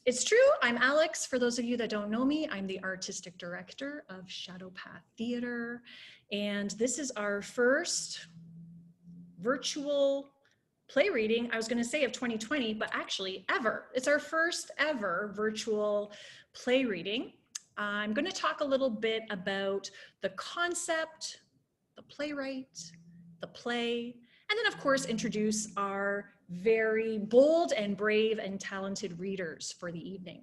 It's true, I'm Alex. For those of you that don't know me, I'm the artistic director of Shadowpath Theater, and this is our first virtual play reading, I was going to say of 2020, but actually ever. It's our first ever virtual play reading. I'm going to talk a little bit about the concept, the playwright, the play, and then of course introduce our very bold and brave and talented readers for the evening.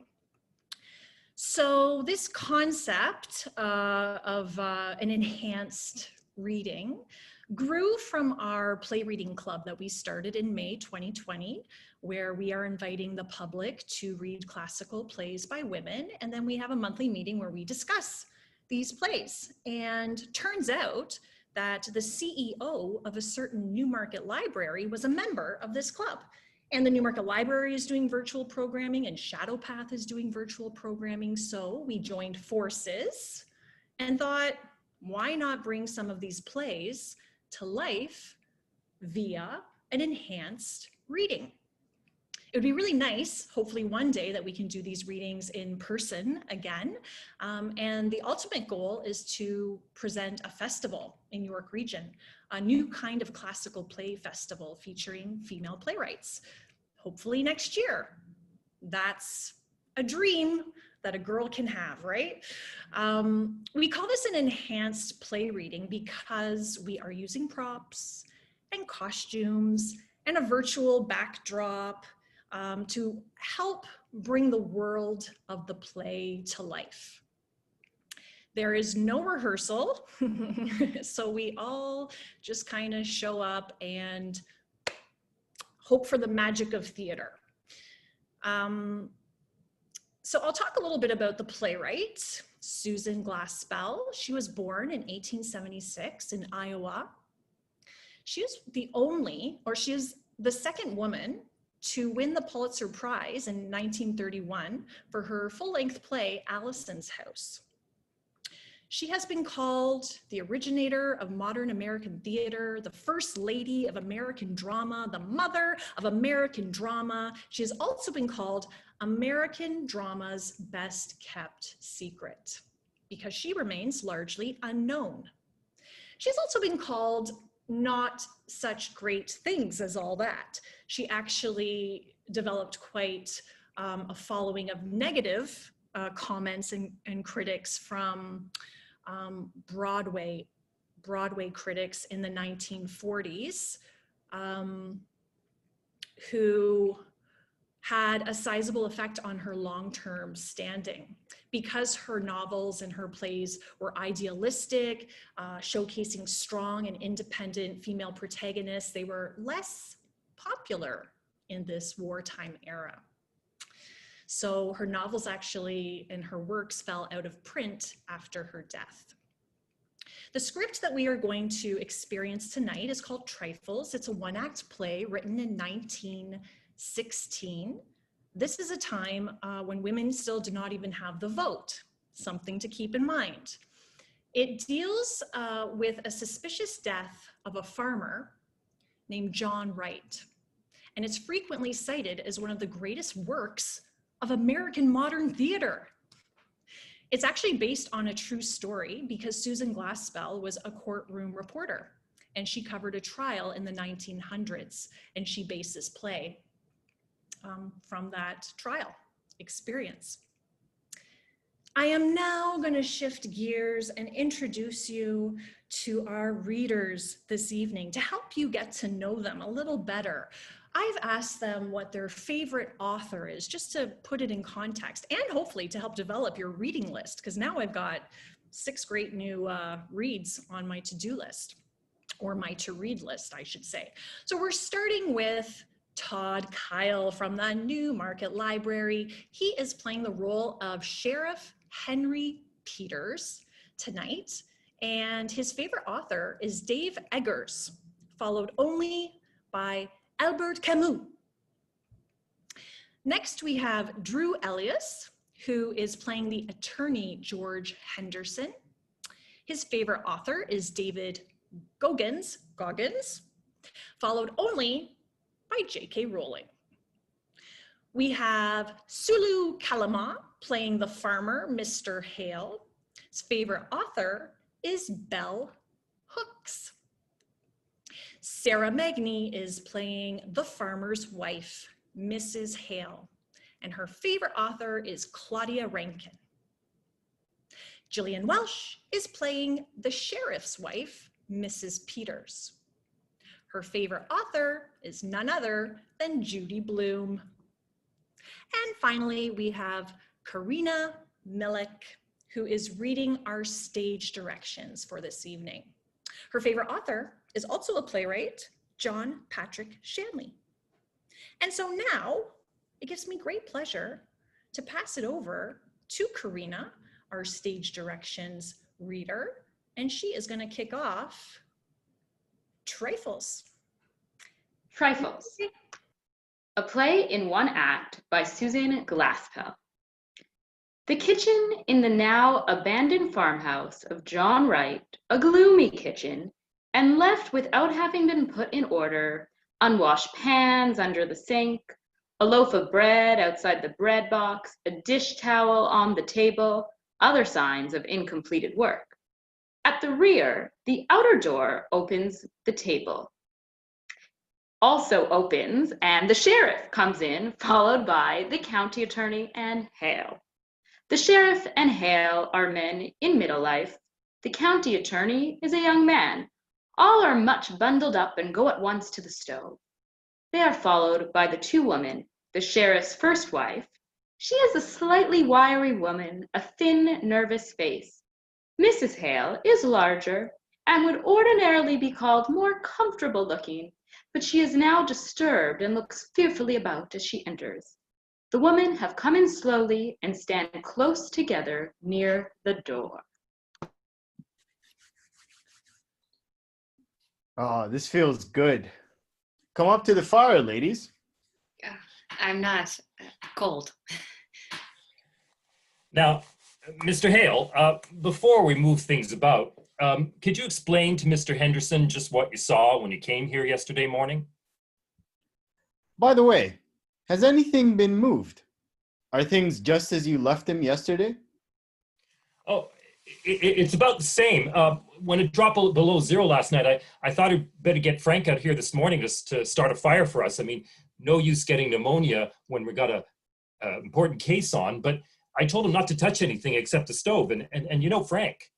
So this concept of an enhanced reading grew from our play reading club that we started in May 2020, where we are inviting the public to read classical plays by women. And then we have a monthly meeting where we discuss these plays. And turns out that the CEO of a certain Newmarket library was a member of this club. And the Newmarket Library is doing virtual programming and Shadowpath is doing virtual programming. So we joined forces and thought, why not bring some of these plays to life via an enhanced reading? It would be really nice, hopefully one day, that we can do these readings in person again. And the ultimate goal is to present a festival in York Region, a new kind of classical play festival featuring female playwrights, hopefully next year. That's a dream that a girl can have, right? We call this an enhanced play reading because we are using props and costumes and a virtual backdrop to help bring the world of the play to life. There is no rehearsal, so we all just kind of show up and hope for the magic of theater. So I'll talk a little bit about the playwright, Susan Glaspell. She was born in 1876 in Iowa. She is she is the second woman to win the Pulitzer Prize in 1931 for her full-length play, Allison's House. She has been called the originator of modern American theater, the first lady of American drama, the mother of American drama. She has also been called American drama's best kept secret because she remains largely unknown. She's also been called not such great things as all that. She actually developed quite a following of negative comments and critics from Broadway critics in the 1940s who had a sizable effect on her long-term standing because her novels and her plays were idealistic, showcasing strong and independent female protagonists. They were less popular in this wartime era. So her novels actually and her works fell out of print after her death. The script that we are going to experience tonight is called Trifles. It's a one-act play written in 1916. This is a time when women still do not even have the vote, something to keep in mind. It deals with a suspicious death of a farmer named John Wright, and it's frequently cited as one of the greatest works of American modern theater. It's actually based on a true story because Susan Glaspell was a courtroom reporter and she covered a trial in the 1900s, and she based this play from that trial experience. I am now going to shift gears and introduce you to our readers this evening to help you get to know them a little better. I've asked them what their favorite author is, just to put it in context, and hopefully to help develop your reading list, because now I've got 6 great new reads on my to-do list, or my to-read list, I should say. So we're starting with Todd Kyle from the Newmarket Library. He is playing the role of Sheriff Henry Peters tonight, and his favorite author is Dave Eggers, followed only by Albert Camus. Next, we have Drew Elias, who is playing the attorney George Henderson. His favorite author is David Goggins, followed only by J.K. Rowling. We have Sulu Kalama playing the farmer, Mr. Hale. His favorite author is Bell Hooks. Sarah Magny is playing the farmer's wife, Mrs. Hale, and her favorite author is Claudia Rankin. Gillian Welsh is playing the sheriff's wife, Mrs. Peters. Her favorite author is none other than Judy Blume. And finally, we have Karina Millick, who is reading our stage directions for this evening. Her favorite author is also a playwright, John Patrick Shanley. And so now it gives me great pleasure to pass it over to Karina, our stage directions reader, and she is going to kick off Trifles. Trifles, a play in one act by Susan Glaspell. The kitchen in the now abandoned farmhouse of John Wright, a gloomy kitchen, and left without having been put in order, unwashed pans under the sink, a loaf of bread outside the bread box, a dish towel on the table, other signs of incompleted work. At the rear, the outer door opens the table. Also opens, and the sheriff comes in, followed by the county attorney and Hale. The sheriff and Hale are men in middle life. The county attorney is a young man. All are much bundled up and go at once to the stove. They are followed by the two women, the sheriff's first wife. She is a slightly wiry woman, a thin, nervous face. Mrs. Hale is larger and would ordinarily be called more comfortable looking, but she is now disturbed and looks fearfully about as she enters. The women have come in slowly and stand close together near the door. Oh, this feels good. Come up to the fire, ladies. I'm not cold. Now, Mr. Hale, before we move things about, could you explain to Mr. Henderson just what you saw when you came here yesterday morning? By the way, has anything been moved? Are things just as you left them yesterday? Oh, it's about the same. When it dropped below zero last night, I thought I'd better get Frank out here this morning just to start a fire for us. I mean, no use getting pneumonia when we got a important case on, but I told him not to touch anything except the stove, and you know Frank.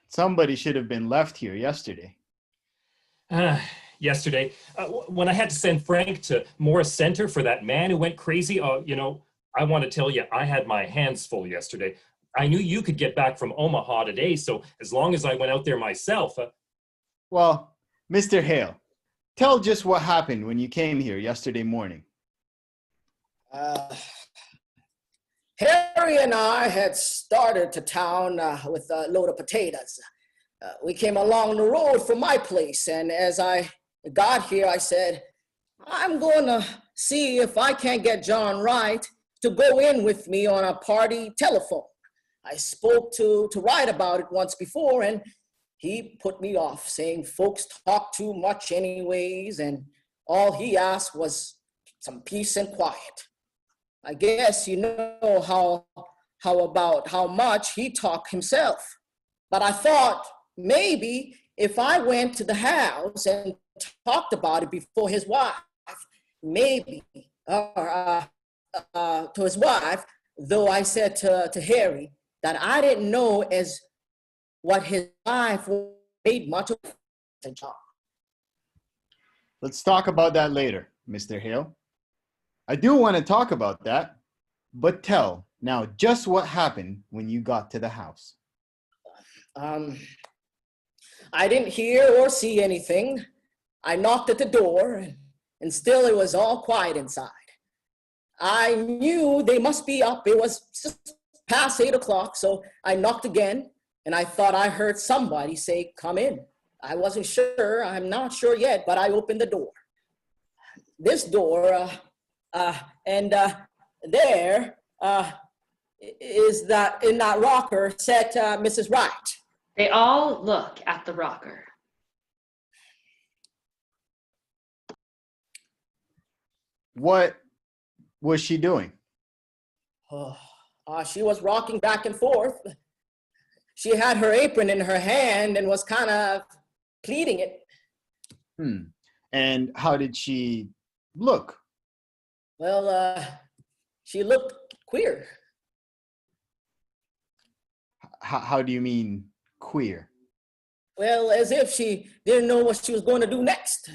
Somebody should have been left here yesterday. Yesterday, when I had to send Frank to Morris Center for that man who went crazy, you know, I want to tell you, I had my hands full yesterday. I knew you could get back from Omaha today, so as long as I went out there myself. Well, Mr. Hale, tell just what happened when you came here yesterday morning. Harry and I had started to town with a load of potatoes. We came along the road from my place, and as I got here, I said, I'm going to see if I can't get John Wright to go in with me on a party telephone. I spoke to Wright about it once before, and he put me off, saying folks talk too much anyways, and all he asked was some peace and quiet. I guess you know how much he talked himself. But I thought maybe if I went to the house and talked about it before his wife, maybe, to his wife, though I said to Harry that I didn't know as what his wife made much of the job. Let's talk about that later, Mr. Hale. I do want to talk about that, but tell now just what happened when you got to the house. I didn't hear or see anything. I knocked at the door, and still it was all quiet inside. I knew they must be up. It was just past 8 o'clock, so I knocked again, and I thought I heard somebody say, "Come in." I wasn't sure. I'm not sure yet, but I opened the door. This door, there is that in that rocker sat Mrs. Wright. They all look at the rocker. What was she doing? She was rocking back and forth. She had her apron in her hand and was kind of pleating it. And how did she look? Well, she looked queer. How do you mean queer? Well, as if she didn't know what she was going to do next,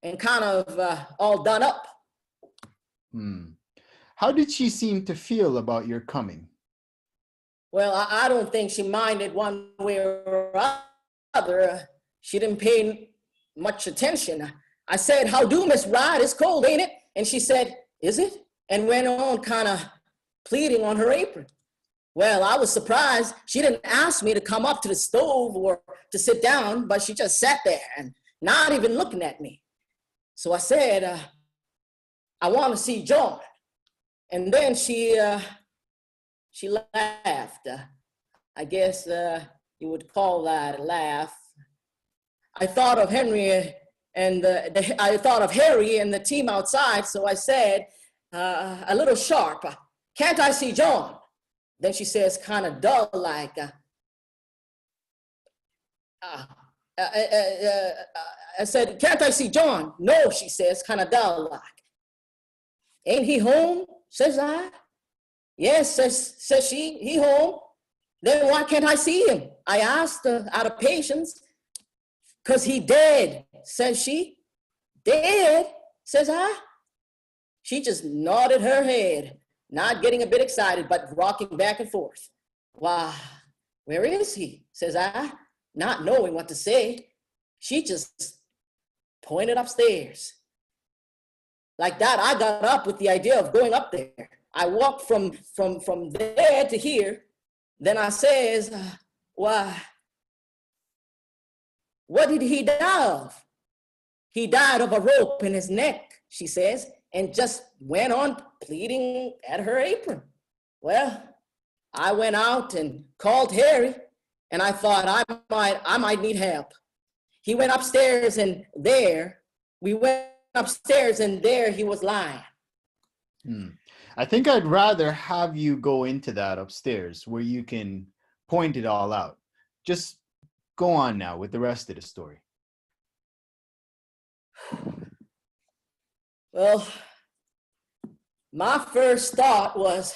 and kind of all done up. How did she seem to feel about your coming? Well, I don't think she minded one way or other. She didn't pay much attention. I said, "How do, Miss Wright? It's cold, ain't it?" And she said, "Is it?" And went on kind of pleading on her apron. Well, I was surprised. She didn't ask me to come up to the stove or to sit down, but she just sat there and not even looking at me. So I said, "I want to see John." And then she laughed. I guess you would call that a laugh. I thought of Henry and I thought of Harry and the team outside. So I said, a little sharp, "Can't I see John?" Then she says, kind of dull, like, I said, "Can't I see John?" "No," she says, kind of dull, like. "Ain't he home?" says I. "Yes," says she, "he home." "Then why can't I see him?" I asked out of patience. "'Cause he dead," says she. "Dead?" says I. She just nodded her head, not getting a bit excited, but rocking back and forth. "Why, where is he?" says I, not knowing what to say. She just pointed upstairs. Like that, I got up with the idea of going up there. I walked from there to here. Then I says, "Why, what did he die of?" "He died of a rope in his neck," she says, and just went on pleading at her apron. Well, I went out and called Harry, and I thought I might need help. He went upstairs, and there he was lying. I think I'd rather have you go into that upstairs where you can point it all out. Just go on now with the rest of the story. Well, my first thought was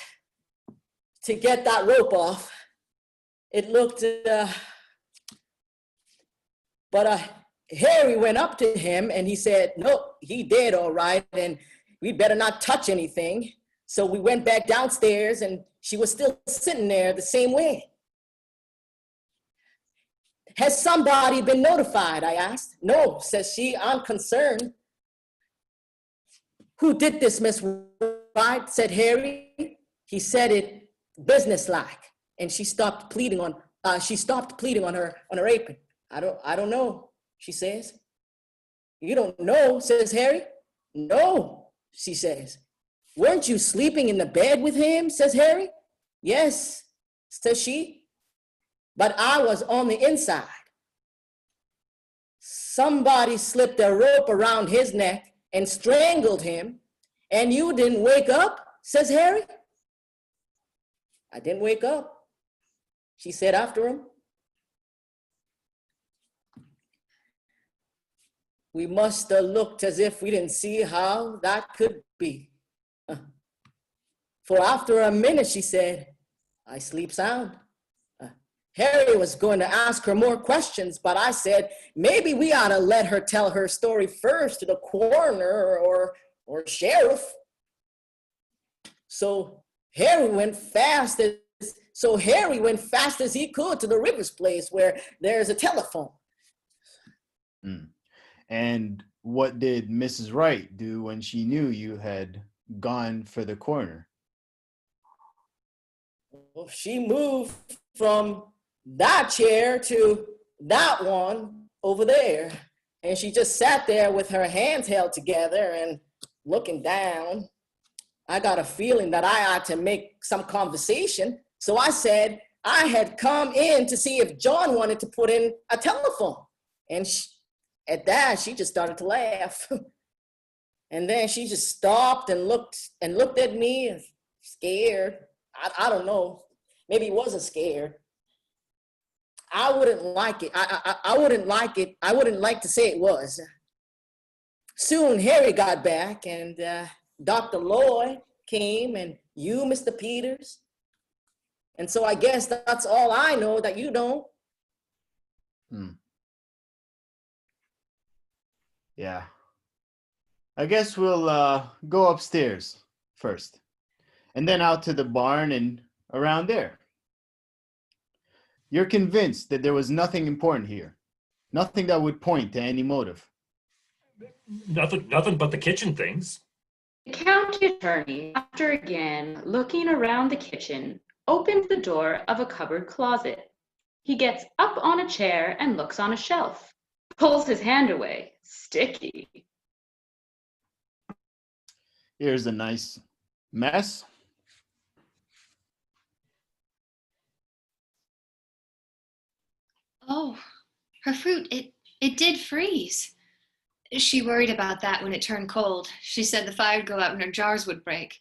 to get that rope off. It looked, but Harry went up to him and he said, "No, he dead all right, and we better not touch anything." So we went back downstairs and she was still sitting there the same way. "Has somebody been notified?" I asked. "No," says she, "I'm concerned." "Who did this, Miss Wright?" said Harry. He said it businesslike, and she stopped pleading on her apron. I don't know," she says. "You don't know?" says Harry. "No," she says. "Weren't you sleeping in the bed with him?" says Harry. "Yes," says she, "but I was on the inside. Somebody slipped a rope around his neck and strangled him, and you didn't wake up?" says Harry. "I didn't wake up," she said after him. We must have looked as if we didn't see how that could be. For after a minute, she said, "I sleep sound." Harry was going to ask her more questions, but I said, maybe we ought to let her tell her story first to the coroner or sheriff. So Harry went fast as he could to the Rivers place where there's a telephone. And what did Mrs. Wright do when she knew you had gone for the coroner? Well, she moved from that chair to that one over there. And she just sat there with her hands held together and looking down. I got a feeling that I ought to make some conversation. So I said I had come in to see if John wanted to put in a telephone. And at that, she just started to laugh. And then she just stopped and looked at me and scared. I don't know. Maybe wasn't scared. I wouldn't like it. I wouldn't like it. I wouldn't like to say it was. Soon Harry got back and Dr. Lloyd came and you, Mr. Peters. And so I guess that's all I know that you don't. Yeah. I guess we'll go upstairs first, and then out to the barn and around there. You're convinced that there was nothing important here, nothing that would point to any motive. Nothing but the kitchen things. The county attorney, after again looking around the kitchen, opens the door of a cupboard closet. He gets up on a chair and looks on a shelf, pulls his hand away. Sticky. Here's a nice mess. Oh, her fruit, it did freeze. She worried about that when it turned cold. She said the fire would go out and her jars would break.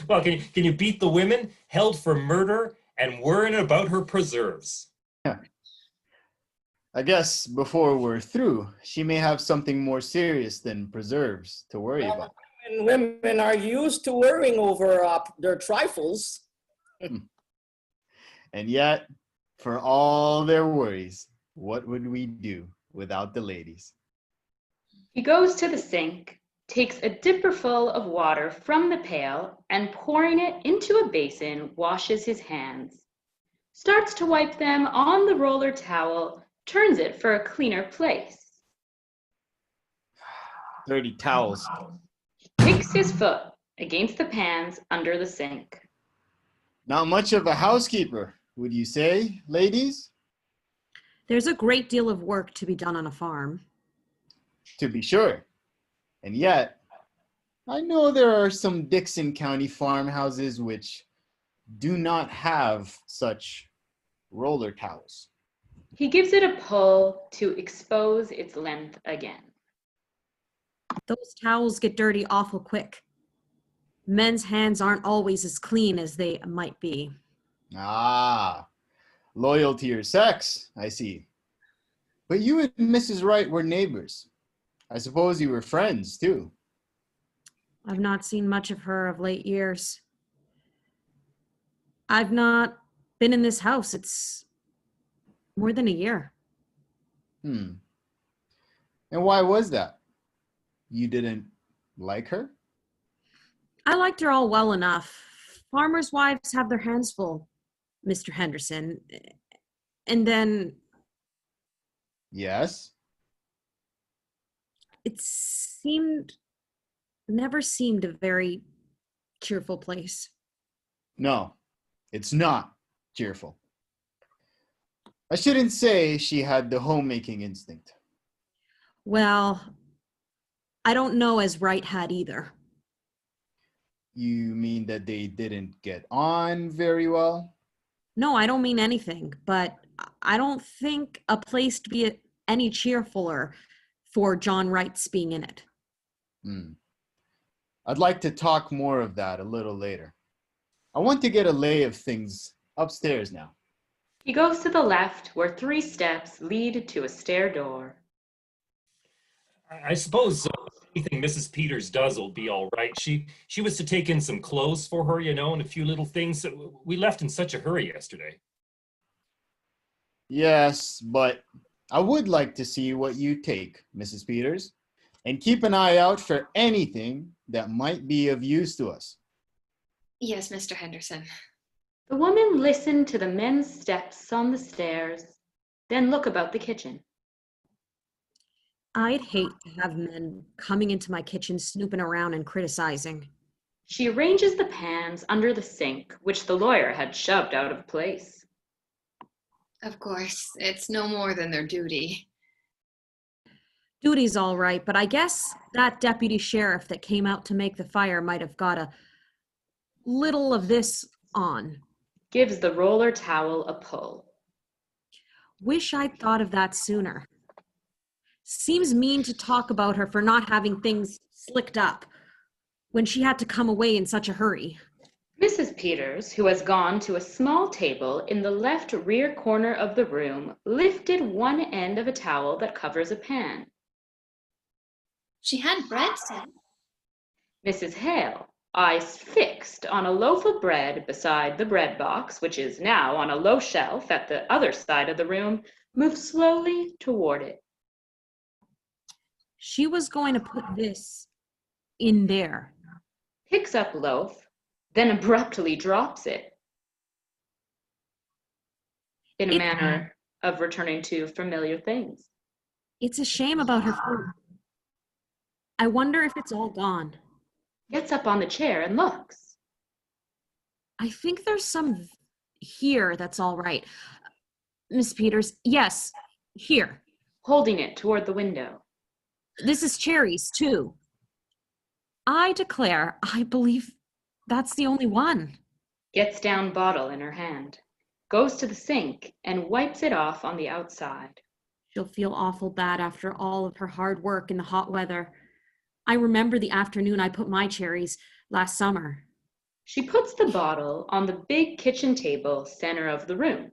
Well, can you beat the women held for murder and worrying about her preserves? I guess before we're through, she may have something more serious than preserves to worry about. And women are used to worrying over their trifles. And yet, for all their worries, what would we do without the ladies? He goes to the sink, takes a dipperful of water from the pail, and pouring it into a basin, washes his hands. Starts to wipe them on the roller towel, turns it for a cleaner place. Dirty towels. Kicks his foot against the pans under the sink. Not much of a housekeeper, would you say, ladies? There's a great deal of work to be done on a farm. To be sure. And yet, I know there are some Dixon County farmhouses which do not have such roller towels. He gives it a pull to expose its length again. Those towels get dirty awful quick. Men's hands aren't always as clean as they might be. Ah, loyal to your sex, I see. But you and Mrs. Wright were neighbors. I suppose you were friends, too. I've not seen much of her of late years. I've not been in this house. It's more than a year. And why was that? You didn't like her? I liked her all well enough. Farmers' wives have their hands full, Mr. Henderson. And then Yes. it never seemed a very cheerful place. No, it's not cheerful. I shouldn't say she had the homemaking instinct. Well, I don't know as Wright had either. You mean that they didn't get on very well? No, I don't mean anything, but I don't think a place to be any cheerfuler for John Wright's being in it. I'd like to talk more of that a little later. I want to get a lay of things upstairs now. He goes to the left, where 3 steps lead to a stair door. I suppose anything Mrs. Peters does will be all right. She was to take in some clothes for her, and a few little things. We left in such a hurry yesterday. Yes, but I would like to see what you take, Mrs. Peters, and keep an eye out for anything that might be of use to us. Yes, Mr. Henderson. The woman listened to the men's steps on the stairs, then look about the kitchen. I'd hate to have men coming into my kitchen snooping around and criticizing. She arranges the pans under the sink, which the lawyer had shoved out of place. Of course, it's no more than their duty. Duty's all right, but I guess that deputy sheriff that came out to make the fire might have got a little of this on. Gives the roller towel a pull. Wish I'd thought of that sooner. Seems mean to talk about her for not having things slicked up when she had to come away in such a hurry. Mrs. Peters, who has gone to a small table in the left rear corner of the room, lifted one end of a towel that covers a pan. She had bread set. Mrs. Hale, eyes fixed on a loaf of bread beside the bread box, which is now on a low shelf at the other side of the room, moved slowly toward it. She was going to put this in there. Picks up loaf, then abruptly drops it in a manner of returning to familiar things. It's a shame about her fruit. I wonder if it's all gone. Gets up on the chair and looks. I think there's some here that's all right. Miss Peters, yes, here. Holding it toward the window. This is cherries, too. I declare, I believe that's the only one. Gets down bottle in her hand. Goes to the sink and wipes it off on the outside. She'll feel awful bad after all of her hard work in the hot weather. I remember the afternoon I put my cherries last summer. She puts the bottle on the big kitchen table center of the room.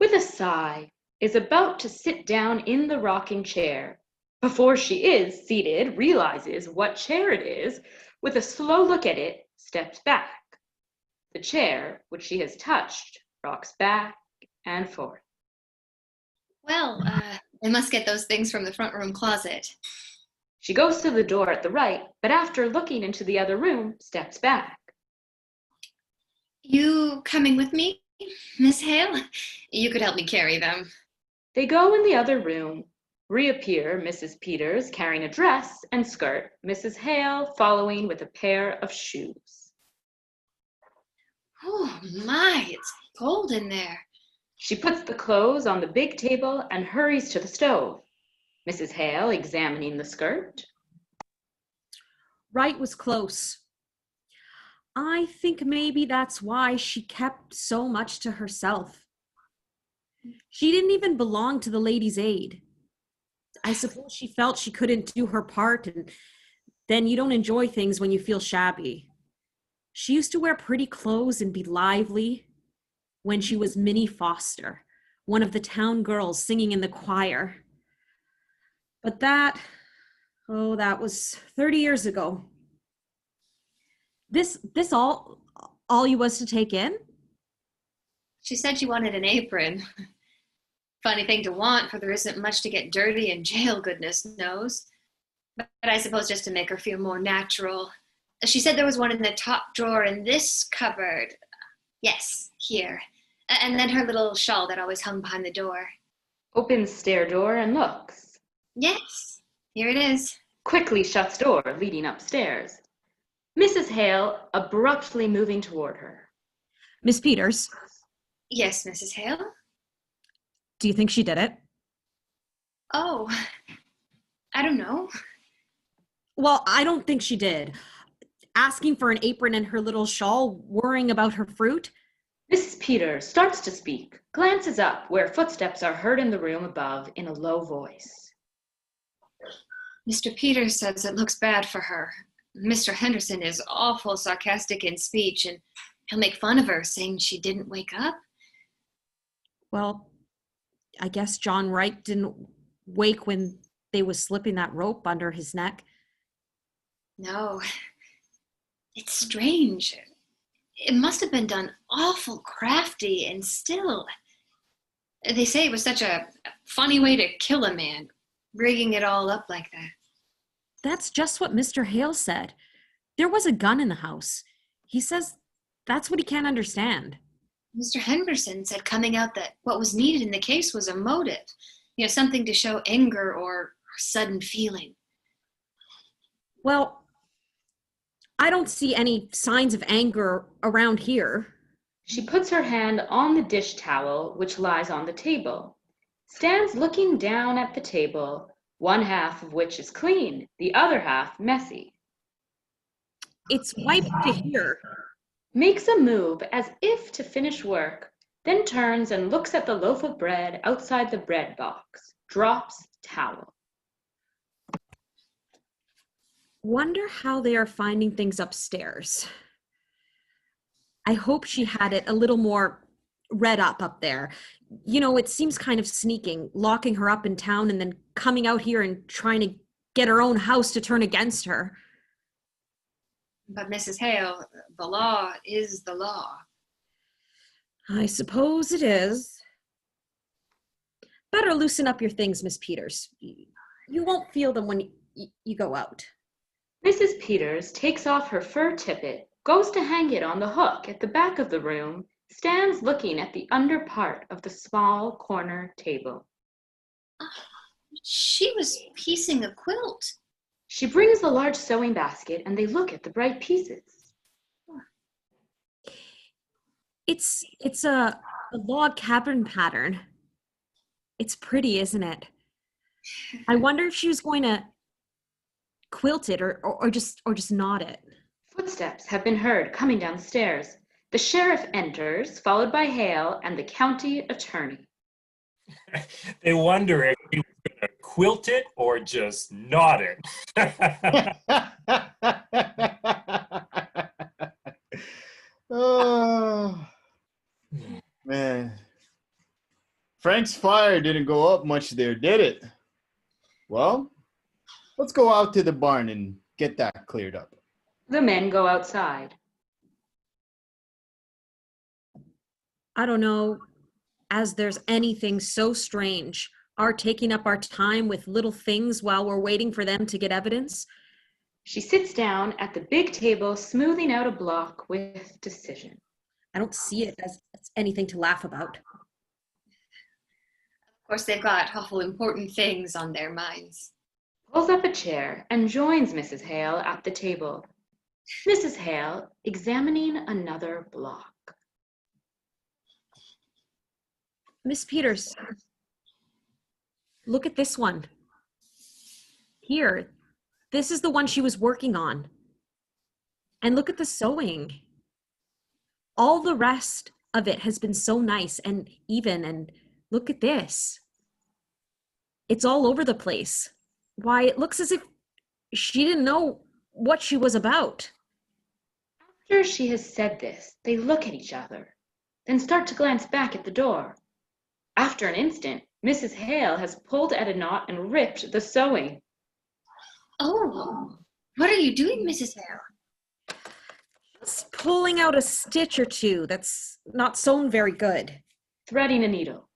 With a sigh, is about to sit down in the rocking chair. Before she is seated, realizes what chair it is, with a slow look at it, steps back. The chair, which she has touched, rocks back and forth. Well, I must get those things from the front room closet. She goes to the door at the right, but after looking into the other room, steps back. You coming with me, Miss Hale? You could help me carry them. They go in the other room. Reappear Mrs. Peters carrying a dress and skirt, Mrs. Hale following with a pair of shoes. Oh my, it's cold in there. She puts the clothes on the big table and hurries to the stove. Mrs. Hale examining the skirt. Wright was close. I think maybe that's why she kept so much to herself. She didn't even belong to the Ladies' Aid. I suppose she felt she couldn't do her part, and then you don't enjoy things when you feel shabby. She used to wear pretty clothes and be lively when she was Minnie Foster, one of the town girls singing in the choir. But that was 30 years ago. This all you was to take in? She said she wanted an apron. Funny thing to want, for there isn't much to get dirty in jail, goodness knows. But I suppose just to make her feel more natural. She said there was one in the top drawer in this cupboard. Yes, here. And then her little shawl that always hung behind the door. Opens stair door and looks. Yes, here it is. Quickly shuts door leading upstairs. Mrs. Hale abruptly moving toward her. Miss Peters, Yes, Mrs. Hale? do you think she did it? Oh, I don't know. Well, I don't think she did. Asking for an apron and her little shawl, worrying about her fruit. Mrs. Peters starts to speak, glances up where footsteps are heard in the room above in a low voice. Mr. Peters says it looks bad for her. Mr. Henderson is awful sarcastic in speech, and he'll make fun of her, saying she didn't wake up. Well, I guess John Wright didn't wake when they was slipping that rope under his neck. No, it's strange. It must have been done awful crafty and still. They say it was such a funny way to kill a man, rigging it all up like that. That's just what Mr. Hale said. There was a gun in the house. He says that's what he can't understand. Mr. Henderson said coming out that what was needed in the case was a motive, something to show anger or sudden feeling. Well, I don't see any signs of anger around here. She puts her hand on the dish towel which lies on the table, stands looking down at the table, one half of which is clean, the other half messy. It's wiped to here. Makes a move as if to finish work, then turns and looks at the loaf of bread outside the bread box, drops towel. Wonder how they are finding things upstairs. I hope she had it a little more read up there. You know, it seems kind of sneaking, locking her up in town and then coming out here and trying to get her own house to turn against her. But Mrs. Hale, the law is the law. I suppose it is. Better loosen up your things, Miss Peters. You won't feel them when you go out. Mrs. Peters takes off her fur tippet, goes to hang it on the hook at the back of the room, stands looking at the under part of the small corner table. She was piecing a quilt. She brings a large sewing basket and they look at the bright pieces. It's a log cabin pattern. It's pretty, isn't it? I wonder if she was going to quilt it or just knot it. Footsteps have been heard coming downstairs. The sheriff enters, followed by Hale and the county attorney. They wonder if he was going to quilt it or just knot it. Oh, man. Frank's fire didn't go up much there, did it? Well, let's go out to the barn and get that cleared up. The men go outside. I don't know, as there's anything so strange, our taking up our time with little things while we're waiting for them to get evidence. She sits down at the big table, smoothing out a block with decision. I don't see it as anything to laugh about. Of course, they've got awful important things on their minds. Pulls up a chair and joins Mrs. Hale at the table. Mrs. Hale examining another block. Miss Peters, look at this one. Here, this is the one she was working on. And look at the sewing. All the rest of it has been so nice and even, and look at this. It's all over the place. Why, it looks as if she didn't know what she was about. After she has said this, they look at each other, then start to glance back at the door. After an instant, Mrs. Hale has pulled at a knot and ripped the sewing. Oh, what are you doing, Mrs. Hale? Just pulling out a stitch or two that's not sewn very good. Threading a needle.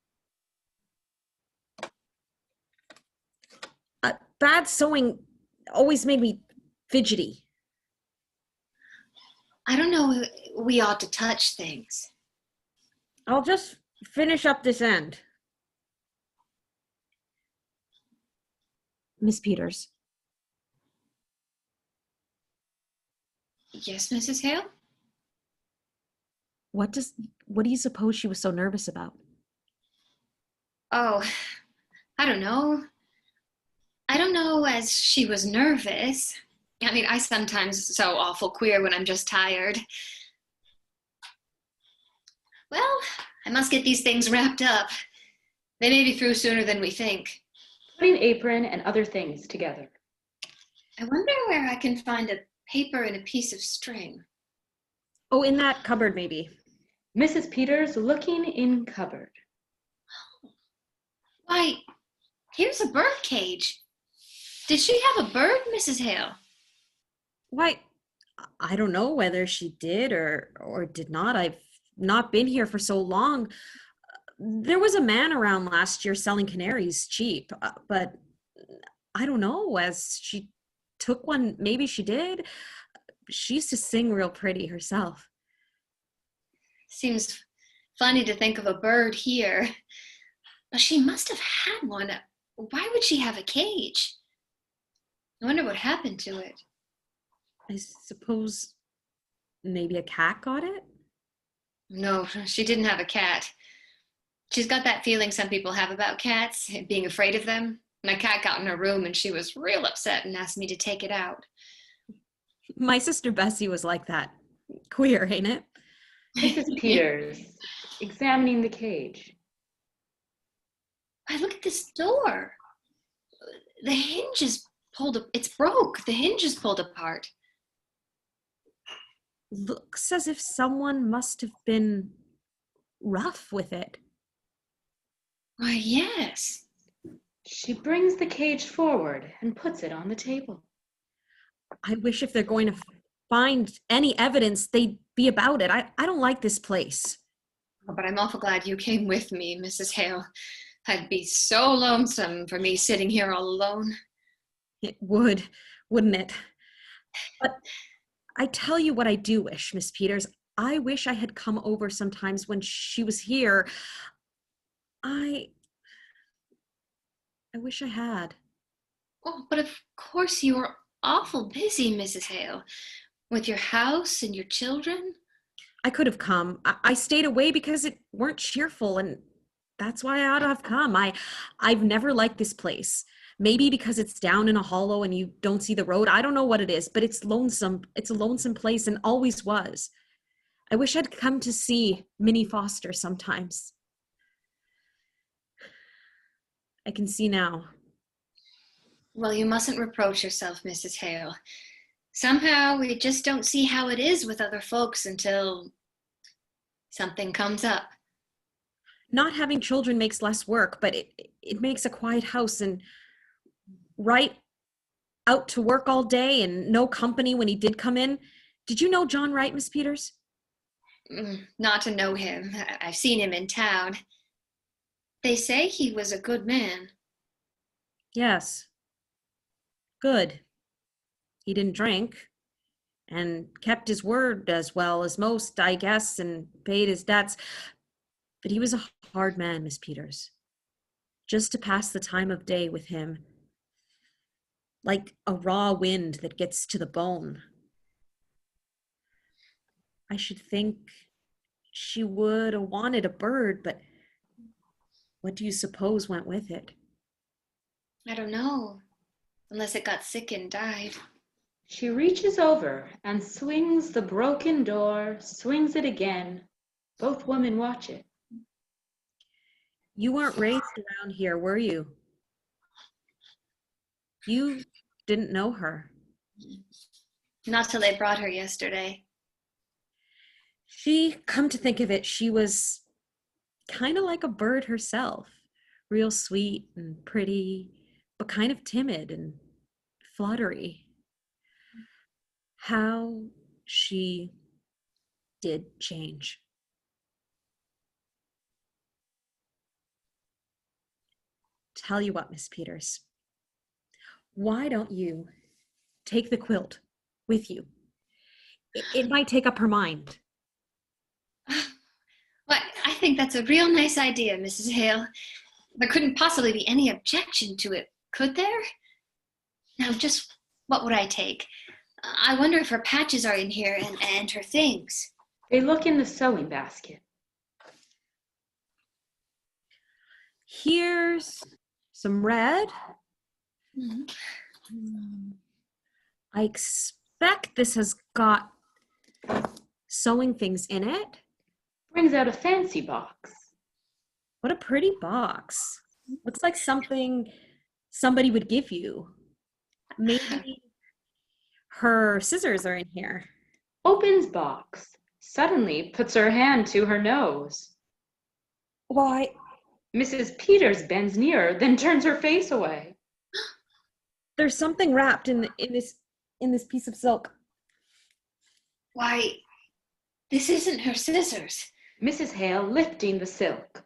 Bad sewing always made me fidgety. I don't know, we ought to touch things. I'll just finish up this end. Miss Peters. Yes, Mrs. Hale? What do you suppose she was so nervous about? Oh, I don't know. I don't know as she was nervous. I mean, I sometimes so awful queer when I'm just tired. Well, I must get these things wrapped up. They may be through sooner than we think. Putting apron and other things together. I wonder where I can find a paper and a piece of string. Oh, in that cupboard, maybe. Mrs. Peters looking in cupboard. Why, here's a bird cage. Did she have a bird, Mrs. Hale? Why, I don't know whether she did or did not. I've not been here for so long. There was a man around last year selling canaries cheap, but I don't know, as she took one, maybe she did. She used to sing real pretty herself. Seems funny to think of a bird here, but she must have had one. Why would she have a cage? I wonder what happened to it. I suppose maybe a cat got it? No, she didn't have a cat. She's got that feeling some people have about cats, being afraid of them. And a cat got in her room and she was real upset and asked me to take it out. My sister Bessie was like that. Queer, ain't it? Mrs. Peters examining the cage. Why, look at this door. The hinge is it's broke. The hinge is pulled apart. Looks as if someone must have been rough with it. Why, yes. She brings the cage forward and puts it on the table. I wish if they're going to find any evidence, they'd be about it. I don't like this place. Oh, but I'm awful glad you came with me, Mrs. Hale. I'd be so lonesome for me sitting here all alone. It would, wouldn't it? But I tell you what I do wish, Miss Peters. I wish I had come over sometimes when she was here. I wish I had. Oh, but of course you were awful busy, Mrs. Hale, with your house and your children. I could have come. I stayed away because it weren't cheerful, and that's why I ought to have come. I've never liked this place. Maybe because it's down in a hollow and you don't see the road. I don't know what it is, but it's lonesome. It's a lonesome place and always was. I wish I'd come to see Minnie Foster sometimes. I can see now. Well, you mustn't reproach yourself, Mrs. Hale. Somehow we just don't see how it is with other folks until something comes up. Not having children makes less work, but it makes a quiet house, and Wright out to work all day and no company when he did come in. Did you know John Wright, Miss Peters? Not to know him. I've seen him in town. They say he was a good man. Yes. Good. He didn't drink and kept his word as well as most, I guess, and paid his debts. But he was a hard man, Miss Peters. Just to pass the time of day with him, like a raw wind that gets to the bone. I should think she would have wanted a bird, but what do you suppose went with it? I don't know, unless it got sick and died. She reaches over and swings the broken door, swings it again. Both women watch it. You weren't raised around here, were you? You didn't know her. Not till they brought her yesterday. Come to think of it, she was kind of like a bird herself. Real sweet and pretty, but kind of timid and fluttery. How she did change. Tell you what, Miss Peters, why don't you take the quilt with you? It might take up her mind. Well, I think that's a real nice idea, Mrs. Hale. There couldn't possibly be any objection to it, could there? Now, just what would I take? I wonder if her patches are in here and her things. They look in the sewing basket. Here's some red. I expect this has got sewing things in it. Brings out a fancy box. What a pretty box. Looks like something somebody would give you. Maybe her scissors are in here. Opens box. Suddenly puts her hand to her nose. Why, Mrs. Peters bends nearer, then turns her face away. there's something wrapped in this piece of silk. Why, this isn't her scissors. Mrs. Hale lifting the silk.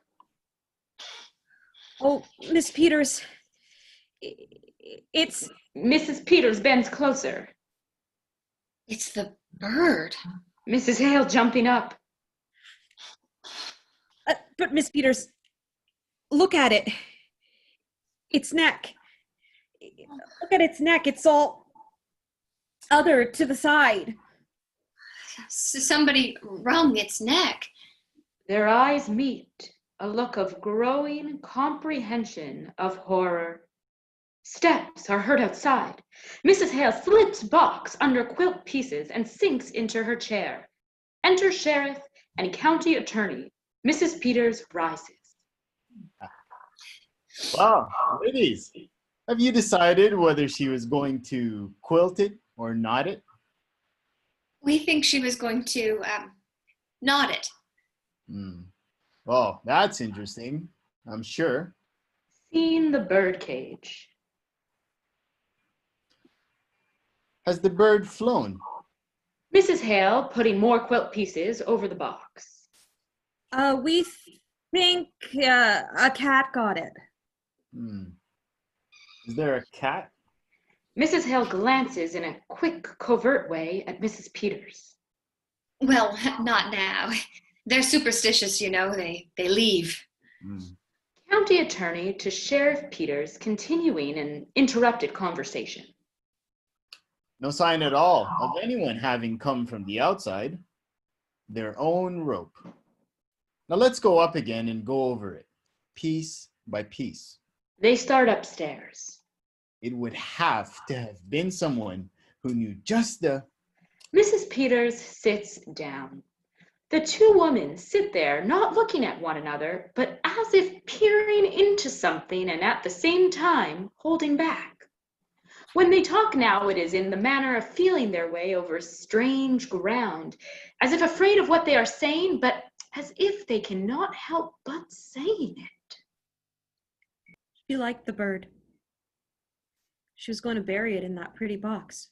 Oh, Miss Peters, it's... Mrs. Peters bends closer. It's the bird. Mrs. Hale jumping up. But Miss Peters, look at it. Its neck. Look at its neck. It's all other to the side. Somebody wrung its neck. Their eyes meet, a look of growing comprehension of horror. Steps are heard outside. Mrs. Hale slips box under quilt pieces and sinks into her chair. Enter sheriff and county attorney. Mrs. Peters rises. Wow, ladies, Have you decided whether she was going to quilt it or knot it? We think she was going to knot it. Oh, that's interesting, I'm sure. Scene the birdcage. Has the bird flown? Mrs. Hale putting more quilt pieces over the box. We think a cat got it. Is there a cat? Mrs. Hale glances in a quick, covert way at Mrs. Peters. Well, not now. They're superstitious, you know. They leave. County Attorney to Sheriff Peters continuing an interrupted conversation. No sign at all of anyone having come from the outside. Their own rope. Now let's go up again and go over it, piece by piece. They start upstairs. It would have to have been someone who knew just the... Mrs. Peters sits down. The two women sit there, not looking at one another, but as if peering into something and at the same time holding back. When they talk now, it is in the manner of feeling their way over strange ground, as if afraid of what they are saying, but as if they cannot help but saying it. She liked the bird. She was going to bury it in that pretty box.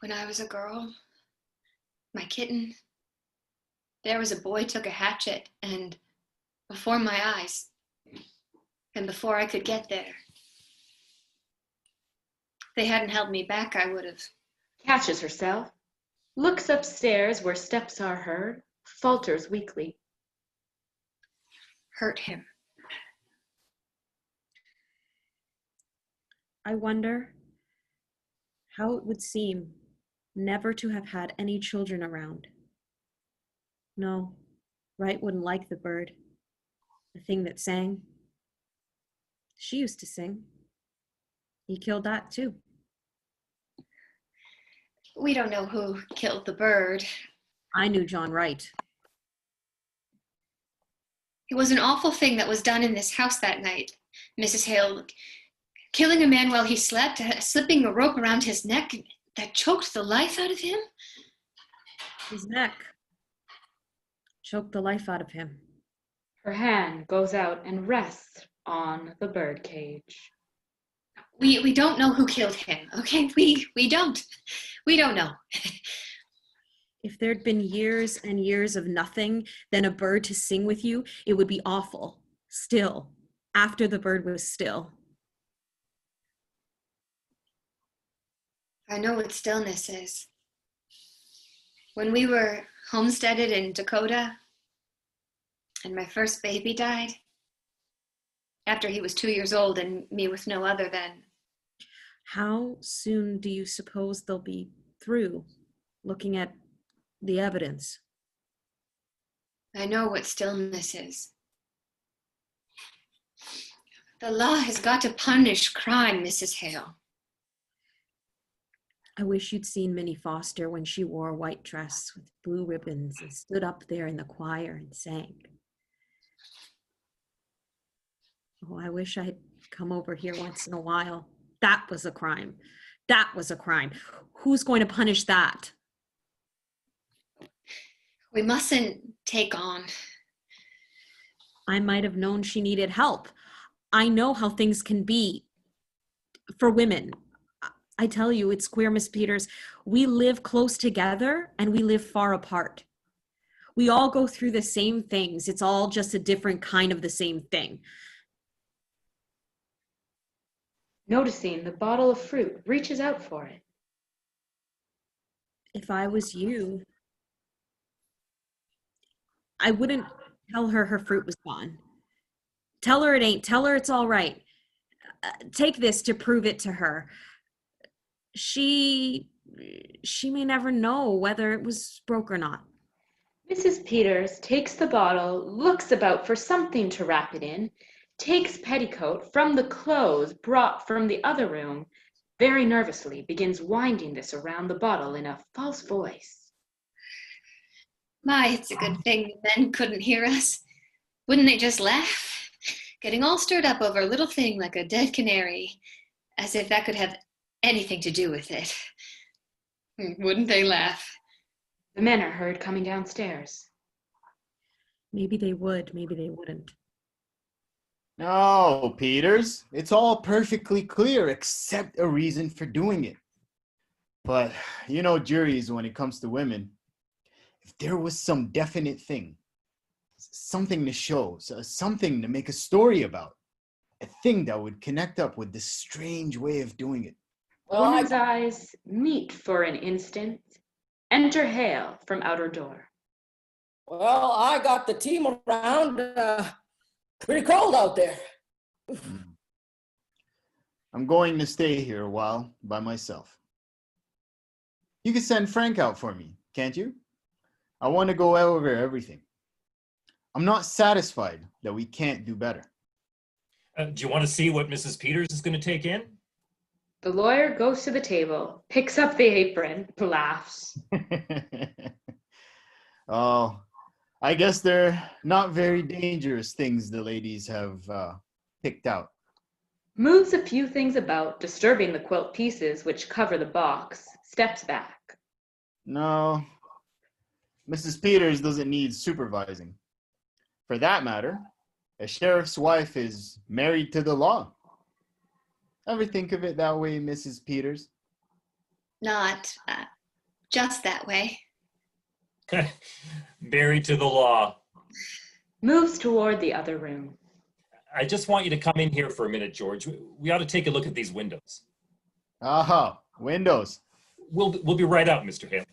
When I was a girl, my kitten, there was a boy took a hatchet and before my eyes, and before I could get there, if they hadn't held me back, I would have. Catches herself, looks upstairs where steps are heard, falters weakly. Hurt him. I wonder how it would seem never to have had any children around. No, Wright wouldn't like the bird, the thing that sang. She used to sing. He killed that too. We don't know who killed the bird. I knew John Wright. It was an awful thing that was done in this house that night, Mrs. Hale. Killing a man while he slept, slipping a rope around his neck that choked the life out of him. His neck choked the life out of him. Her hand goes out and rests on the birdcage. We don't know who killed him, okay? We don't. We don't know. If there'd been years and years of nothing, then a bird to sing with you, it would be awful. Still, after the bird was still. I know what stillness is. When we were homesteaded in Dakota, and my first baby died, after he was 2 years old and me with no other then. How soon do you suppose they'll be through looking at the evidence? I know what stillness is. The law has got to punish crime, Mrs. Hale. I wish you'd seen Minnie Foster when she wore a white dress with blue ribbons and stood up there in the choir and sang. Oh, I wish I'd come over here once in a while. That was a crime. That was a crime. Who's going to punish that? We mustn't take on. I might have known she needed help. I know how things can be for women. I tell you, it's queer, Miss Peters. We live close together and we live far apart. We all go through the same things. It's all just a different kind of the same thing. Noticing the bottle of fruit, reaches out for it. If I was you, I wouldn't tell her her fruit was gone. Tell her it ain't. Tell her it's all right. Take this to prove it to her. She may never know whether it was broke or not. Mrs. Peters takes the bottle, looks about for something to wrap it in, takes petticoat from the clothes brought from the other room, very nervously begins winding this around the bottle in a false voice. My, it's a good thing the men couldn't hear us. Wouldn't they just laugh? getting all stirred up over a little thing like a dead canary, as if that could have anything to do with it. Wouldn't they laugh? The men are heard coming downstairs. Maybe they would, maybe they wouldn't. No, Peters, it's all perfectly clear except a reason for doing it. But you know juries when it comes to women. If there was some definite thing, something to show, something to make a story about, a thing that would connect up with this strange way of doing it. Well, Women's eyes meet for an instant. Enter Hale from outer door. Well, I got the team around. Pretty cold out there. I'm going to stay here a while by myself. You can send Frank out for me, can't you? I want to go over everything. I'm not satisfied that we can't do better. Do you want to see what Mrs. Peters is going to take in? The lawyer goes to the table, picks up the apron, laughs. Oh, I guess they're not very dangerous things the ladies have picked out. Moves a few things about, disturbing the quilt pieces which cover the box, steps back. No, Mrs. Peters doesn't need supervising. For that matter, a sheriff's wife is married to the law. Ever think of it that way, Mrs. Peters? Not just that way. Married to the law. Moves toward the other room. I just want you to come in here for a minute, George. We ought to take a look at these windows. Aha, windows. We'll be right out, Mr. Hale.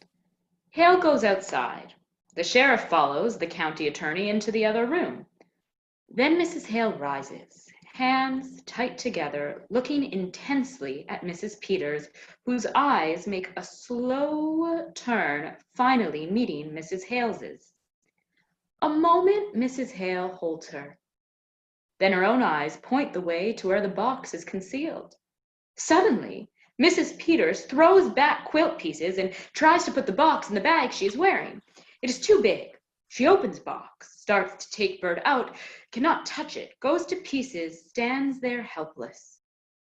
Hale goes outside. The sheriff follows the county attorney into the other room. Then Mrs. Hale rises, hands tight together, looking intensely at Mrs. Peters, whose eyes make a slow turn, finally meeting Mrs. Hales's. A moment Mrs. Hale holds her. Then her own eyes point the way to where the box is concealed. Suddenly, Mrs. Peters throws back quilt pieces and tries to put the box in the bag she is wearing. It is too big. She opens box, starts to take bird out, cannot touch it, goes to pieces, stands there helpless.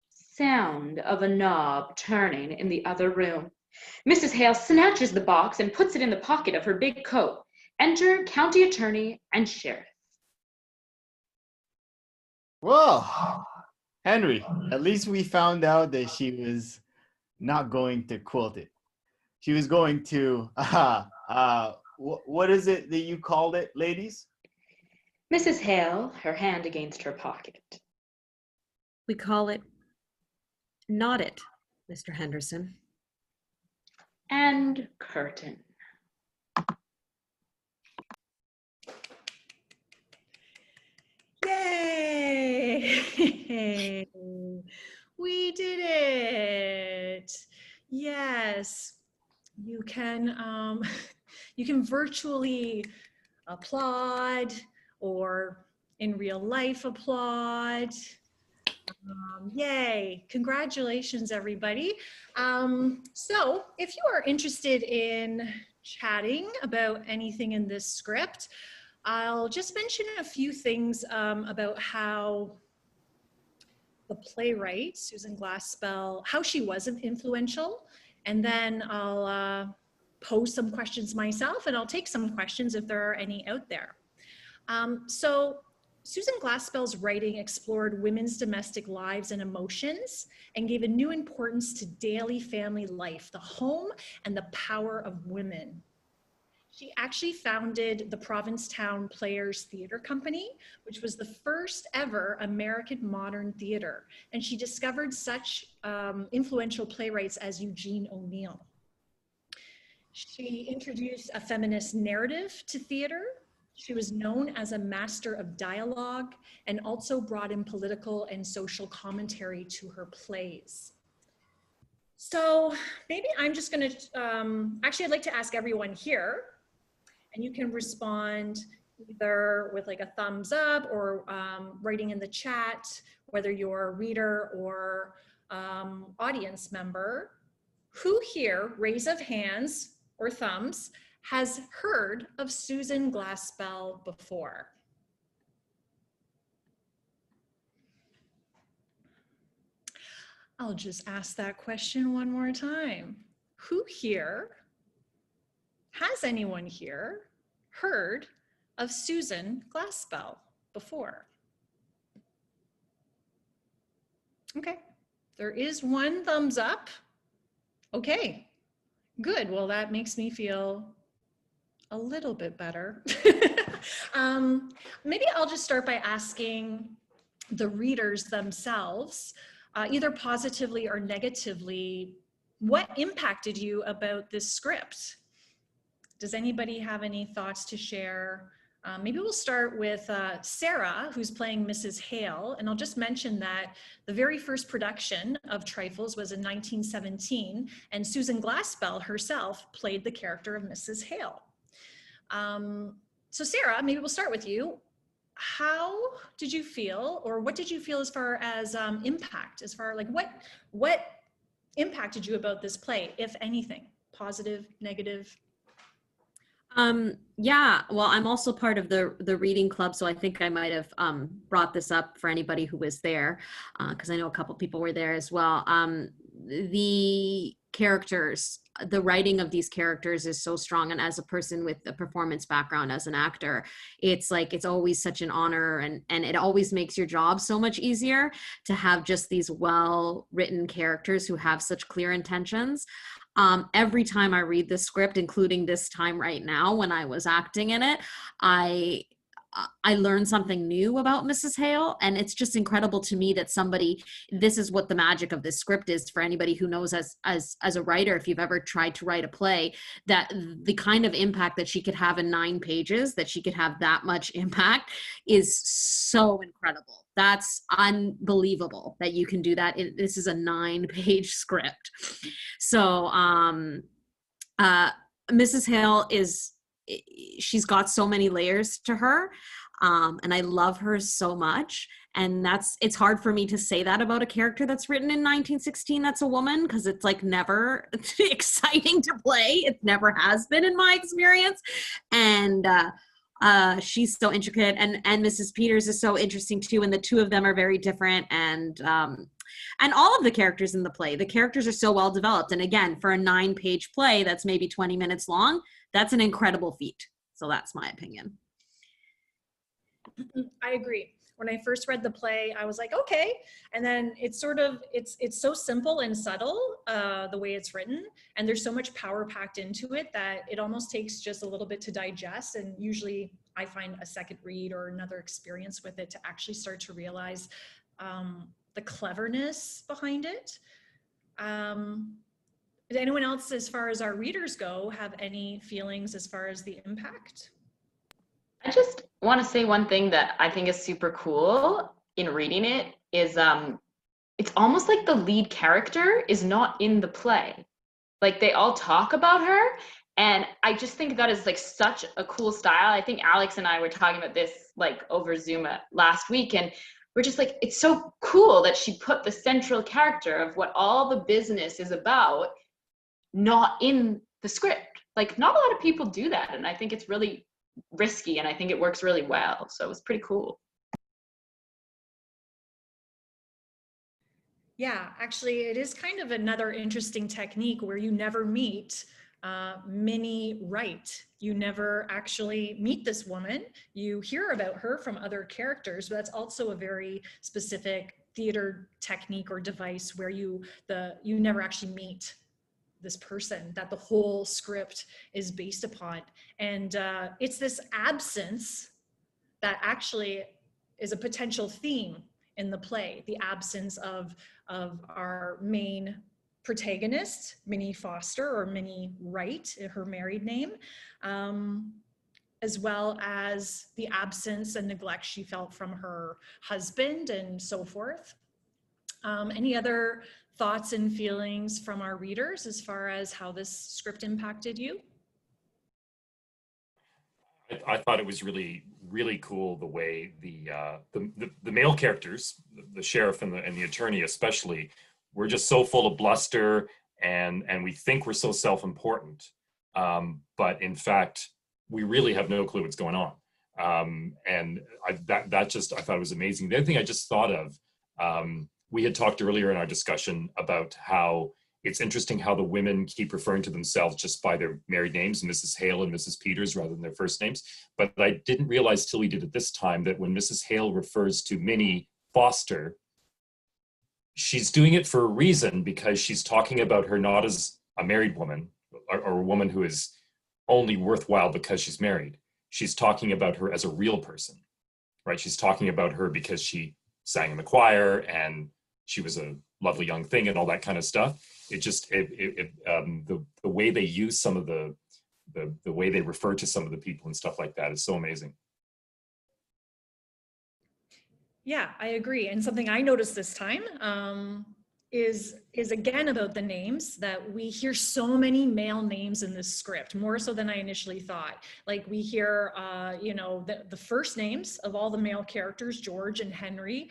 Sound of a knob turning in the other room. Mrs. Hale snatches the box and puts it in the pocket of her big coat. Enter county attorney and sheriff. Well, Henry, at least we found out that she was not going to quilt it. She was going to, what is it that you called it, ladies? Mrs. Hale, her hand against her pocket. We call it Not It, Mr. Henderson. And curtain. Yay! We did it. Yes, you can virtually applaud or in real life applaud. Yay, congratulations everybody. So if you are interested in chatting about anything in this script, I'll just mention a few things about how the playwright, Susan Glaspell, how she was influential, and then I'll pose some questions myself, and I'll take some questions if there are any out there. So Susan Glaspell's writing explored women's domestic lives and emotions and gave a new importance to daily family life, the home, and the power of women. She actually founded the Provincetown Players Theatre Company, which was the first ever American modern theater. And she discovered such influential playwrights as Eugene O'Neill. She introduced a feminist narrative to theater. She was known as a master of dialogue and also brought in political and social commentary to her plays. So maybe I'm just gonna, actually I'd like to ask everyone here, and you can respond either with like a thumbs up or writing in the chat, whether you're a reader or audience member. Who here, raise of hands or thumbs, has heard of Susan Glaspell before? I'll just ask that question one more time. Who here, has anyone here heard of Susan Glaspell before? Okay, there is one thumbs up. Okay, good. Well, that makes me feel a little bit better. Maybe I'll just start by asking the readers themselves, either positively or negatively, what impacted you about this script? Does anybody have any thoughts to share? Maybe we'll start with Sarah, who's playing Mrs. Hale. And I'll just mention that the very first production of Trifles was in 1917, and Susan Glaspell herself played the character of Mrs. Hale. So Sarah, maybe we'll start with you. How did you feel, or what did you feel as far as impact, as far like what impacted you about this play, if anything, positive, negative? Yeah, well, I'm also part of the reading club, so I think I might have brought this up for anybody who was there, because I know a couple people were there as well. The characters, the writing of these characters is so strong, and as a person with a performance background as an actor, it's like it's always such an honor, and it always makes your job so much easier to have just these well-written characters who have such clear intentions. Every time I read the script, including this time right now when I was acting in it, I learned something new about Mrs. Hale, and it's just incredible to me that this is what the magic of this script is for anybody who knows as a writer, if you've ever tried to write a play, that the kind of impact that she could have in 9 pages, that she could have that much impact is so incredible. That's unbelievable that you can do that. This is a 9-page script. So Mrs. Hale she's got so many layers to her, and I love her so much. And it's hard for me to say that about a character that's written in 1916 that's a woman, because it's like never exciting to play. It never has been in my experience. And she's so intricate, and Mrs. Peters is so interesting too, and the two of them are very different. And all of the characters in the play, the characters are so well developed. And again, for a 9-page play that's maybe 20 minutes long, that's an incredible feat. So that's my opinion. I agree. When I first read the play, I was like, okay. And then it's so simple and subtle, the way it's written. And there's so much power packed into it that it almost takes just a little bit to digest. And usually I find a second read or another experience with it to actually start to realize the cleverness behind it. Did anyone else, as far as our readers go, have any feelings as far as the impact? I just want to say one thing that I think is super cool in reading it is it's almost like the lead character is not in the play. Like they all talk about her, and I just think that is like such a cool style. I think Alex and I were talking about this like over Zoom last week, and we're just like, it's so cool that she put the central character of what all the business is about not in the script. Like not a lot of people do that, and I think it's really risky, and I think it works really well. So it was pretty cool. Yeah, actually, it is kind of another interesting technique where you never meet Minnie Wright. You never actually meet this woman. You hear about her from other characters, but that's also a very specific theater technique or device where you never actually meet this person that the whole script is based upon. And it's this absence that actually is a potential theme in the play, the absence of our main protagonist, Minnie Foster, or Minnie Wright, her married name, as well as the absence and neglect she felt from her husband and so forth. Any other thoughts and feelings from our readers as far as how this script impacted you? I thought it was really, really cool the way the male characters, the sheriff and the attorney especially, were just so full of bluster, and we think we're so self-important, but in fact we really have no clue what's going on. And I thought it was amazing. The other thing I just thought of, we had talked earlier in our discussion about how it's interesting how the women keep referring to themselves just by their married names, Mrs. Hale and Mrs. Peters, rather than their first names. But I didn't realize till we did it this time that when Mrs. Hale refers to Minnie Foster, she's doing it for a reason, because she's talking about her not as a married woman or a woman who is only worthwhile because she's married. She's talking about her as a real person, right? She's talking about her because she sang in the choir and she was a lovely young thing and all that kind of stuff. The way they use some of the way they refer to some of the people and stuff like that is so amazing. Yeah, I agree. And something I noticed this time is again about the names, that we hear so many male names in this script, more so than I initially thought. Like we hear, the first names of all the male characters, George and Henry.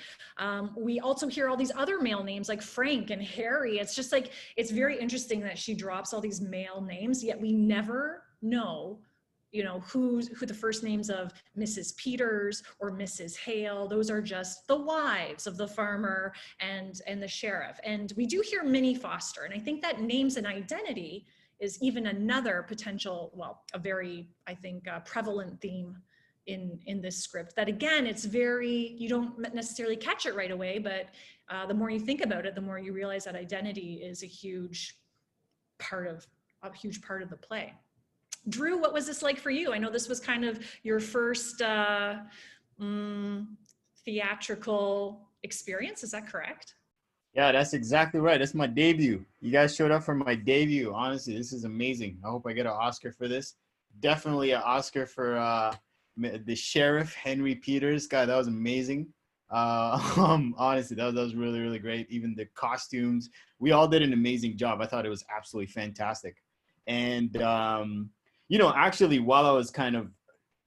We also hear all these other male names like Frank and Harry. It's just like, it's very interesting that she drops all these male names, yet we never know who the first names of Mrs. Peters or Mrs. Hale. Those are just the wives of the farmer and the sheriff. And we do hear Minnie Foster, and I think that names and identity is even another potential, a very, I think, prevalent theme in this script. That again, it's very, you don't necessarily catch it right away, but the more you think about it, the more you realize that identity is a huge part of the play. Drew, what was this like for you? I know this was kind of your first theatrical experience. Is that correct? Yeah, that's exactly right. That's my debut. You guys showed up for my debut. Honestly, this is amazing. I hope I get an Oscar for this. Definitely an Oscar for the sheriff, Henry Peters. God, that was amazing. Honestly, that was really, really great. Even the costumes, we all did an amazing job. I thought it was absolutely fantastic. And actually, while I was kind of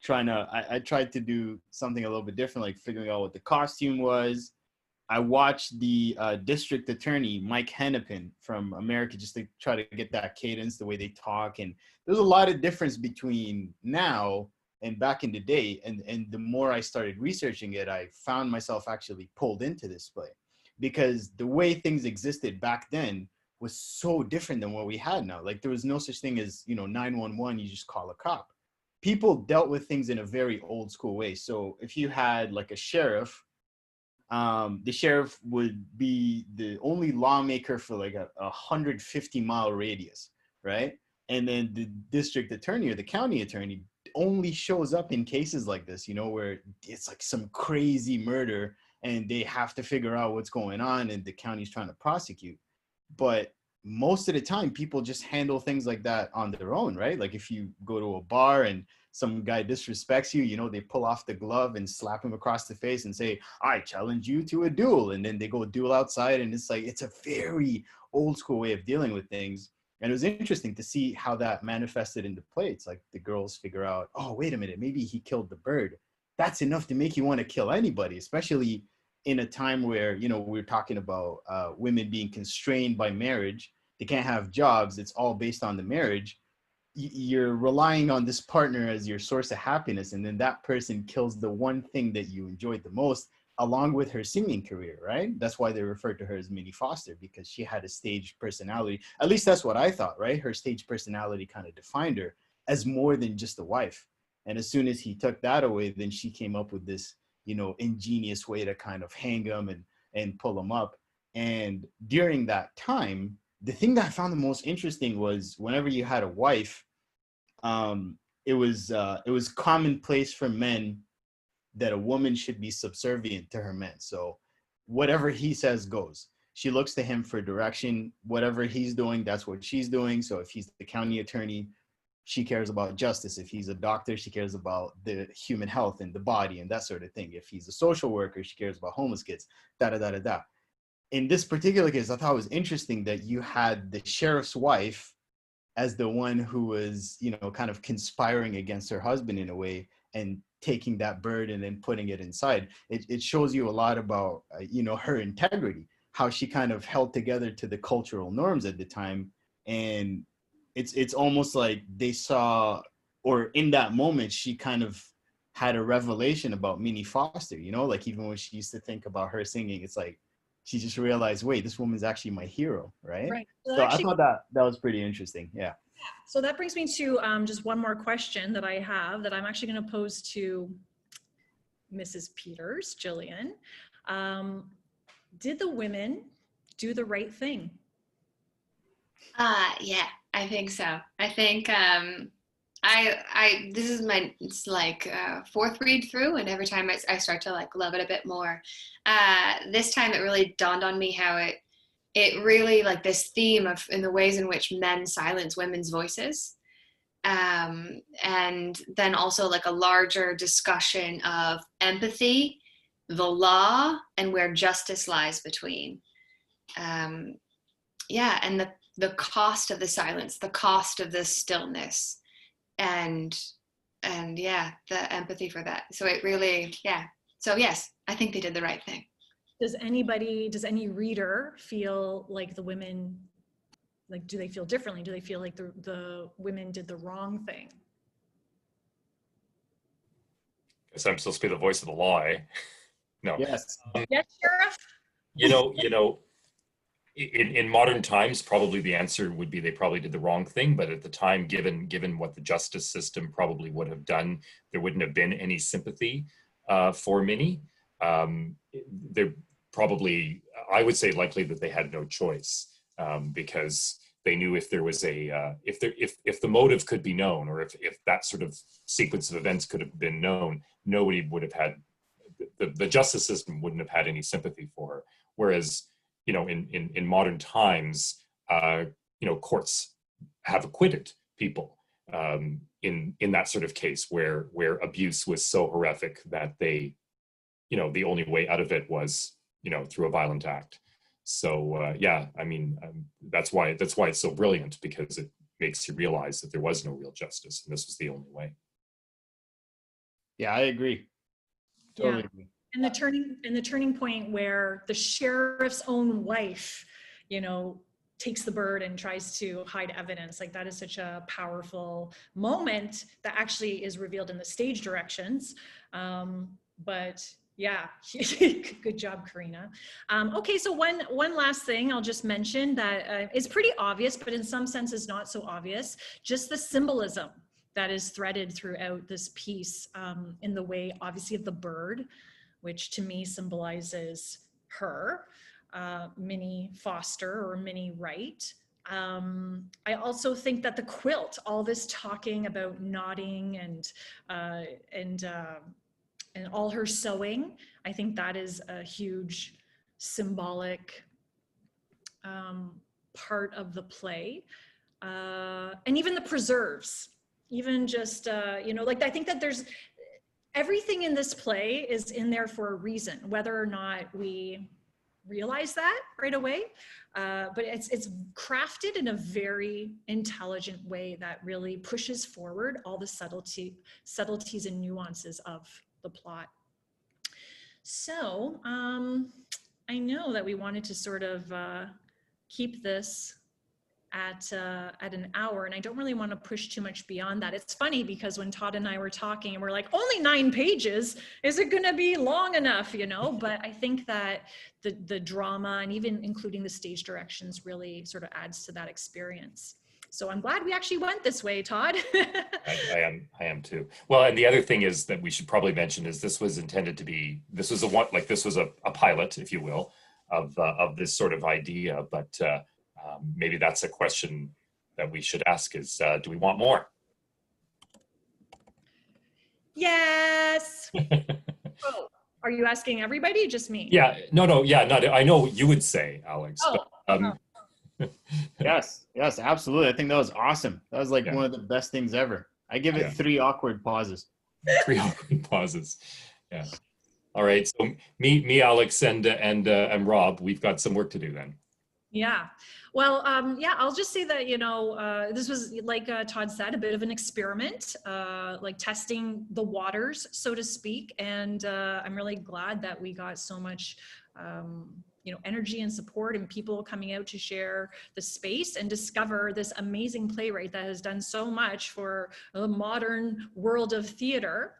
I tried to do something a little bit different, like figuring out what the costume was. I watched the district attorney, Mike Hennepin from America, just to try to get that cadence, the way they talk. And there's a lot of difference between now and back in the day. And the more I started researching it, I found myself actually pulled into this play, because the way things existed back then was so different than what we had now. Like there was no such thing as, 911, you just call a cop. People dealt with things in a very old school way. So if you had like a sheriff, the sheriff would be the only lawmaker for like a 150-mile radius, right? And then the district attorney or the county attorney only shows up in cases like this, where it's like some crazy murder and they have to figure out what's going on and the county's trying to prosecute. But most of the time, people just handle things like that on their own, right? Like if you go to a bar and some guy disrespects you, they pull off the glove and slap him across the face and say, I challenge you to a duel. And then they go duel outside. And it's like, it's a very old school way of dealing with things. And it was interesting to see how that manifested in the play. It's like the girls figure out, oh, wait a minute, maybe he killed the bird. That's enough to make you want to kill anybody, especially in a time where, we're talking about women being constrained by marriage. They can't have jobs. It's all based on the marriage. You're relying on this partner as your source of happiness. And then that person kills the one thing that you enjoyed the most, along with her singing career, right? That's why they referred to her as Minnie Foster, because she had a stage personality. At least that's what I thought, right? Her stage personality kind of defined her as more than just a wife. And as soon as he took that away, then she came up with this, ingenious way to kind of hang him and pull him up. And during that time, the thing that I found the most interesting was whenever you had a wife, it was commonplace for men that a woman should be subservient to her men. So whatever he says goes. She looks to him for direction. Whatever he's doing, that's what she's doing. So if he's the county attorney, she cares about justice. If he's a doctor, she cares about the human health and the body and that sort of thing. If he's a social worker, she cares about homeless kids, da-da-da-da-da. In this particular case, I thought it was interesting that you had the sheriff's wife as the one who was, kind of conspiring against her husband in a way and taking that bird and then putting it inside. It shows you a lot about, her integrity, how she kind of held together to the cultural norms at the time. And it's almost like they saw, or in that moment, she kind of had a revelation about Minnie Foster, like even when she used to think about her singing, it's like, she just realized, wait, this woman's actually my hero, right? Right. So I thought that was pretty interesting. Yeah. So that brings me to just one more question that I have that I'm actually going to pose to Mrs. Peters, Jillian. Did the women do the right thing? Yeah, I think so. I think this is my, it's like fourth read through, and every time I start to like love it a bit more. This time it really dawned on me how it really, like, this theme of in the ways in which men silence women's voices, and then also like a larger discussion of empathy, the law, and where justice lies between. Yeah, and the cost of the silence, the cost of the stillness, and yeah, the empathy for that. So it really, yeah. So yes, I think they did the right thing. Does any reader feel like the women, like, do they feel differently? Do they feel like the women did the wrong thing? Guess I'm supposed to be the voice of the law, eh? No. Yes. Yes, Sheriff? In modern times, probably the answer would be they probably did the wrong thing. But at the time, given what the justice system probably would have done, there wouldn't have been any sympathy for Minnie. They're probably, I would say, likely that they had no choice, because they knew if there was if the motive could be known, or if that sort of sequence of events could have been known, nobody would have had, the justice system wouldn't have had any sympathy for her. Whereas, in modern times, courts have acquitted people in that sort of case where abuse was so horrific that they, the only way out of it was, through a violent act. So yeah, I mean, that's why it's so brilliant, because it makes you realize that there was no real justice, and this was the only way. Yeah, I agree. Totally agree. And the turning point where the sheriff's own wife, takes the bird and tries to hide evidence. Like, that is such a powerful moment that actually is revealed in the stage directions. But yeah, good job, Karina. Okay, so one last thing I'll just mention that is pretty obvious, but in some senses not so obvious, just the symbolism that is threaded throughout this piece, in the way, obviously, of the bird, which to me symbolizes her, Minnie Foster, or Minnie Wright. I also think that the quilt, all this talking about nodding and all her sewing, I think that is a huge symbolic part of the play. And even the preserves, even just, like, I think that there's, everything in this play is in there for a reason, whether or not we realize that right away. But it's crafted in a very intelligent way that really pushes forward all the subtleties and nuances of the plot. So I know that we wanted to sort of keep this at an hour, and I don't really want to push too much beyond that. It's funny because when Todd and I were talking, and we're like, only 9 pages, is it going to be long enough, But I think that the drama, and even including the stage directions, really sort of adds to that experience. So I'm glad we actually went this way, Todd. I am too. Well, and the other thing is that we should probably mention is this was intended to be, this was a pilot, if you will, of this sort of idea, but maybe that's a question that we should ask is, do we want more? Yes. Oh, are you asking everybody? Just me? Yeah, no, yeah, not, I know what you would say, Alex. Oh, but, Yes, absolutely. I think that was awesome. That was like one of the best things ever. I give it 3 awkward pauses. 3 awkward pauses. Yeah. All right. So me, Alex, and Rob, we've got some work to do then. Yeah. Well, yeah, I'll just say that, this was, like Todd said, a bit of an experiment, like testing the waters, so to speak. And I'm really glad that we got so much, energy and support, and people coming out to share the space and discover this amazing playwright that has done so much for the modern world of theater.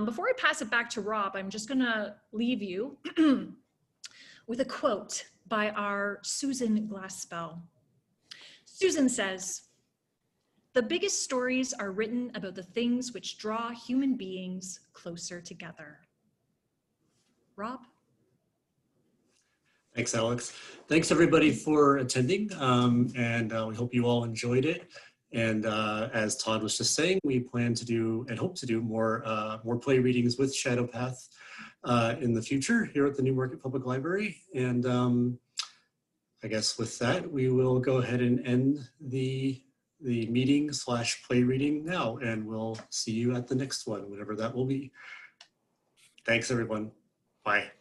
Before I pass it back to Rob, I'm just going to leave you with a quote by our Susan Glaspell. Susan says, "The biggest stories are written about the things which draw human beings closer together." Rob? Thanks, Alex. Thanks, everybody, for attending, and we hope you all enjoyed it. And as Todd was just saying, we plan to do and hope to do more play readings with Shadowpath in the future here at the Newmarket Public Library. And I guess with that, we will go ahead and end the meeting / play reading now, and we'll see you at the next one, whatever that will be. Thanks, everyone. Bye.